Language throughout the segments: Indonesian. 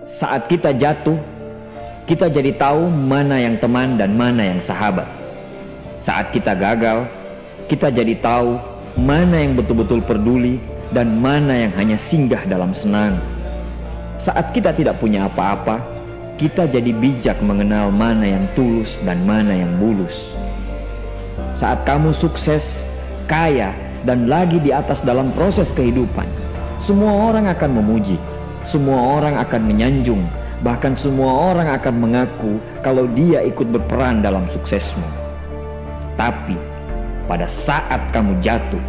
Saat kita jatuh, kita jadi tahu mana yang teman dan mana yang sahabat. Saat kita gagal, kita jadi tahu mana yang betul-betul peduli dan mana yang hanya singgah dalam senang. Saat kita tidak punya apa-apa, kita jadi bijak mengenal mana yang tulus dan mana yang bulus. Saat kamu sukses, kaya, dan lagi di atas dalam proses kehidupan, semua orang akan memuji, semua orang akan menyanjung, bahkan semua orang akan mengaku kalau dia ikut berperan dalam suksesmu. Tapi pada saat kamu jatuh,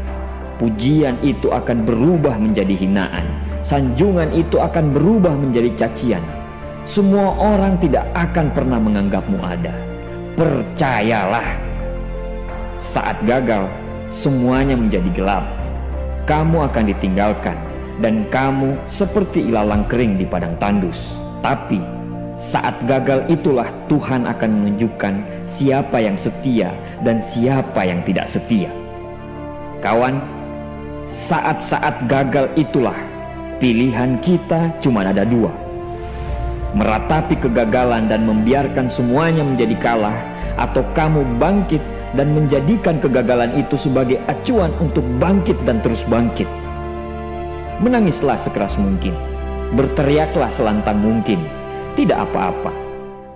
pujian itu akan berubah menjadi hinaan, sanjungan itu akan berubah menjadi cacian. Semua orang tidak akan pernah menganggapmu ada. Percayalah, saat gagal, semuanya menjadi gelap. Kamu akan ditinggalkan dan kamu seperti ilalang kering di padang tandus. Tapi saat gagal itulah Tuhan akan menunjukkan siapa yang setia dan siapa yang tidak setia. Kawan, saat-saat gagal itulah pilihan kita cuma ada dua: meratapi kegagalan dan membiarkan semuanya menjadi kalah, atau kamu bangkit dan menjadikan kegagalan itu sebagai acuan untuk bangkit dan terus bangkit. Menangislah sekeras mungkin, berteriaklah selantang mungkin. Tidak apa-apa.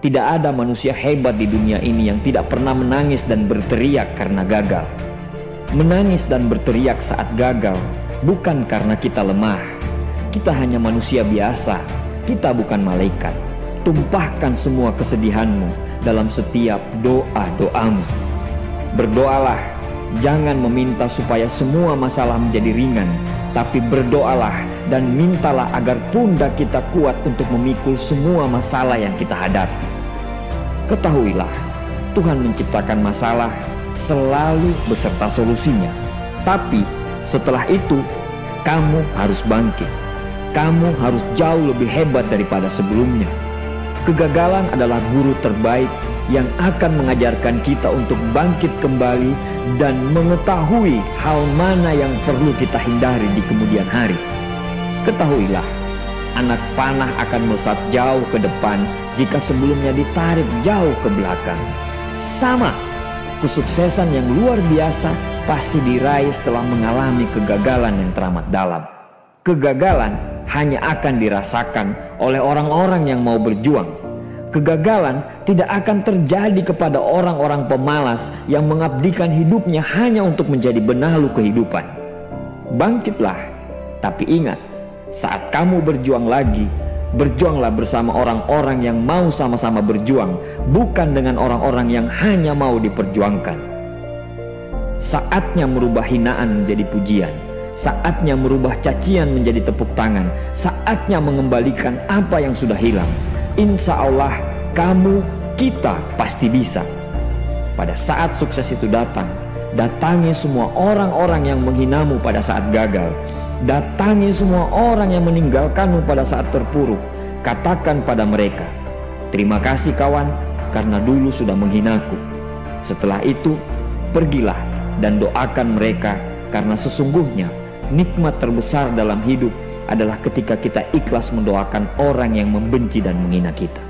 Tidak ada manusia hebat di dunia ini yang tidak pernah menangis dan berteriak karena gagal. Menangis dan berteriak saat gagal bukan karena kita lemah. Kita hanya manusia biasa. Kita bukan malaikat. Tumpahkan semua kesedihanmu dalam setiap doa-doamu. Berdoalah, jangan meminta supaya semua masalah menjadi ringan, tapi berdoalah dan mintalah agar pundak kita kuat untuk memikul semua masalah yang kita hadapi. Ketahuilah, Tuhan menciptakan masalah selalu beserta solusinya. Tapi setelah itu, kamu harus bangkit. Kamu harus jauh lebih hebat daripada sebelumnya. Kegagalan adalah guru terbaik yang akan mengajarkan kita untuk bangkit kembali dan mengetahui hal mana yang perlu kita hindari di kemudian hari. Ketahuilah, anak panah akan melesat jauh ke depan jika sebelumnya ditarik jauh ke belakang. Sama, kesuksesan yang luar biasa pasti diraih setelah mengalami kegagalan yang teramat dalam. Kegagalan hanya akan dirasakan oleh orang-orang yang mau berjuang. Kegagalan tidak akan terjadi kepada orang-orang pemalas yang mengabdikan hidupnya hanya untuk menjadi benalu kehidupan. Bangkitlah, tapi ingat, saat kamu berjuang lagi, berjuanglah bersama orang-orang yang mau sama-sama berjuang, bukan dengan orang-orang yang hanya mau diperjuangkan. Saatnya merubah hinaan menjadi pujian. Saatnya merubah cacian menjadi tepuk tangan. Saatnya mengembalikan apa yang sudah hilang. Insya Allah kamu, kita pasti bisa. Pada saat sukses itu datang, datangi semua orang-orang yang menghinamu pada saat gagal. Datangi semua orang yang meninggalkanmu pada saat terpuruk. Katakan pada mereka, terima kasih kawan, karena dulu sudah menghinaku. Setelah itu, pergilah dan doakan mereka, karena sesungguhnya nikmat terbesar dalam hidup adalah ketika kita ikhlas mendoakan orang yang membenci dan menghina kita.